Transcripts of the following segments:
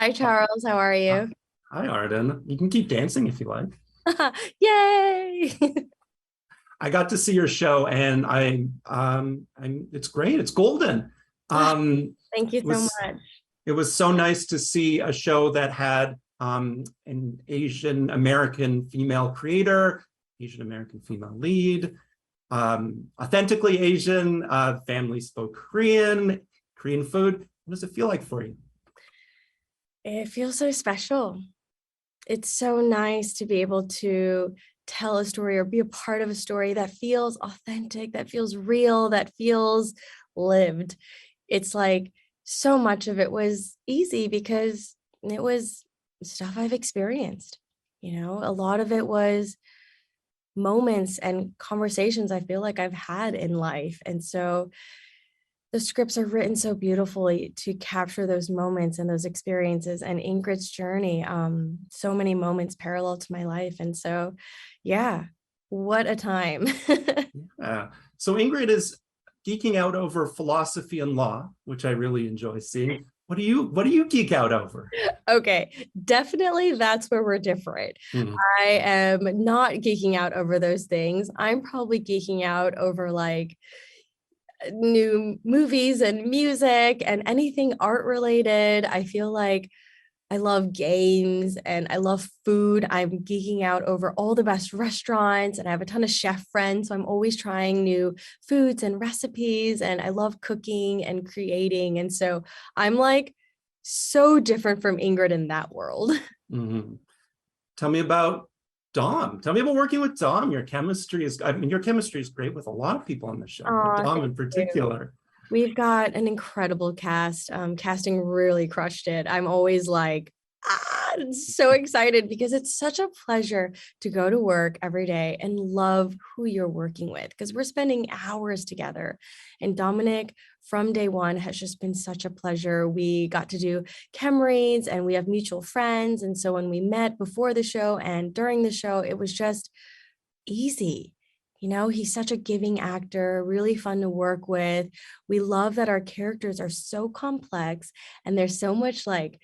Hi, Charles. How are Hi, you? Arden. You can keep dancing if you like. Yay! I got to see your show, and it's great. It's golden. Thank you It so was much. it was so nice to see a show that had an Asian American female creator, Asian American female lead, authentically Asian. Family spoke Korean, Korean food. What does it feel like for you? It feels so special. It's so nice to be able to tell a story or be a part of a story that feels authentic, that feels real, that feels lived. It's like so much of it was easy because it was stuff I've experienced. A lot of it was moments and conversations I feel like I've had in life. And so the scripts are written so beautifully to capture those moments and those experiences and Ingrid's journey. So many moments parallel to my life. And so, yeah, what a time. So Ingrid is geeking out over philosophy and law, which I really enjoy seeing. What do you geek out over? Okay, definitely that's where we're different. Mhm. I am not geeking out over those things. I'm probably geeking out over like new movies and music and anything art related. I feel like I love games and I love food. I'm geeking out over all the best restaurants and I have a ton of chef friends. So I'm always trying new foods and recipes and I love cooking and creating. And so I'm like so different from Ingrid in that world. Mhm. Tell me about Dom. Tell me about working with Dom. Your chemistry is great with a lot of people on the show, but Oh, Dom thank in you. particular. We've got an incredible cast. Casting really crushed it. I'm always like, so excited because it's such a pleasure to go to work every day and love who you're working with because we're spending hours together. And Dominic, from day one, has just been such a pleasure. We got to do chem reads and we have mutual friends. And so when we met before the show and during the show, it was just easy. He's such a giving actor, really fun to work with. We love that our characters are so complex and there's so much like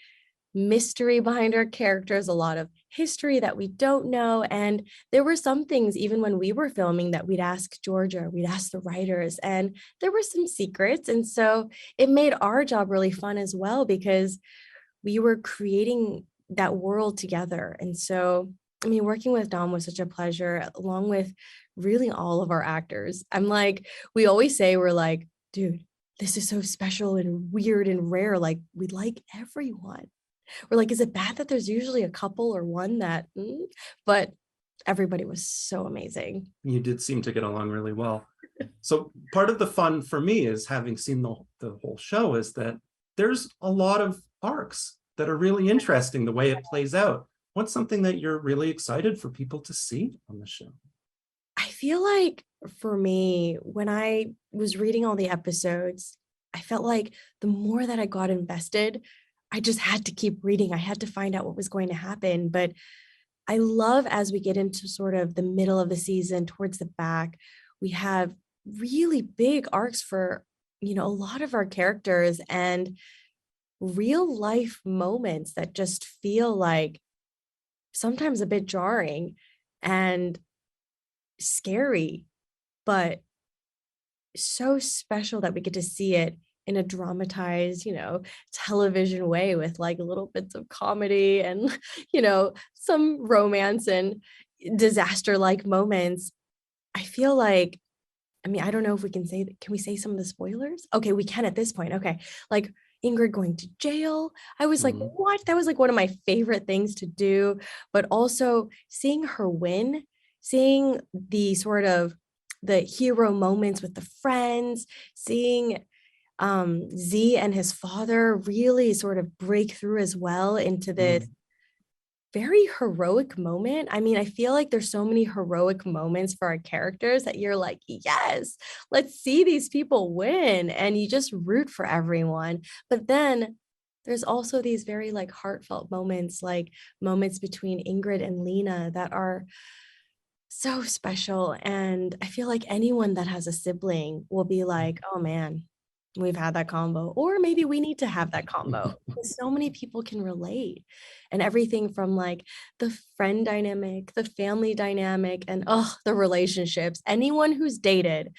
mystery behind our characters, a lot of history that we don't know. And there were some things, even when we were filming, that we'd ask Georgia, we'd ask the writers, and there were some secrets. And so it made our job really fun as well because we were creating that world together. And so, I mean, working with Dom was such a pleasure, along with really all of our actors. I'm like, we always say, we're like, dude, this is so special and weird and rare. Like, we like everyone. We're like, is it bad that there's usually a couple or one that, but everybody was so amazing. You did seem to get along really well. So part of the fun for me is having seen the whole show is that there's a lot of arcs that are really interesting the way it plays out. What's something that you're really excited for people to see on the show? I feel like for me, when I was reading all the episodes, I felt like the more that I got invested, I just had to keep reading. I had to find out what was going to happen. But I love as we get into sort of the middle of the season, towards the back, we have really big arcs for, a lot of our characters and real life moments that just feel like sometimes a bit jarring and scary, but so special that we get to see it in a dramatized, television way with like little bits of comedy and, some romance and disaster like moments. I feel like, I mean, I don't know if we can we say some of the spoilers? Okay, we can at this point. Okay. Like Ingrid going to jail. I was like, Mhm. what? That was like one of my favorite things to do. But also seeing her win, seeing the sort of the hero moments with the friends, seeing Z and his father really sort of break through as well into this Mhm. very heroic moment. I mean, I feel like there's so many heroic moments for our characters that you're like, yes, let's see these people win. And you just root for everyone. But then there's also these very like heartfelt moments, like moments between Ingrid and Lena that are so special. And I feel like anyone that has a sibling will be like, oh man. we've had that combo, or maybe we need to have that combo. So many people can relate, and everything from like the friend dynamic, the family dynamic, and the relationships. Anyone who's dated,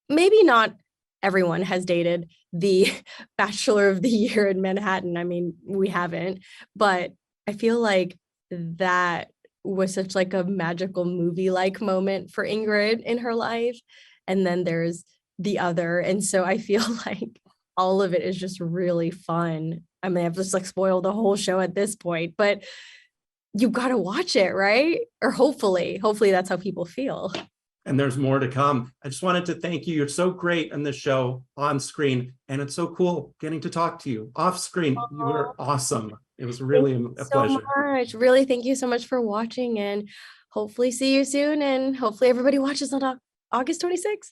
maybe not everyone has dated the Bachelor of the Year in Manhattan. I mean, we haven't, but I feel like that was such like a magical movie like moment for Ingrid in her life. And then there's the other. And so I feel like all of it is just really fun. I mean, I've just like spoiled the whole show at this point, but you got to watch it, right? Or hopefully that's how people feel. And there's more to come. I just wanted to thank you. You're so great in this show on screen, and it's so cool getting to talk to you off screen. You were awesome. It was really a So pleasure. much. Really, thank you so much for watching, and hopefully see you soon. And hopefully everybody watches on August 26th.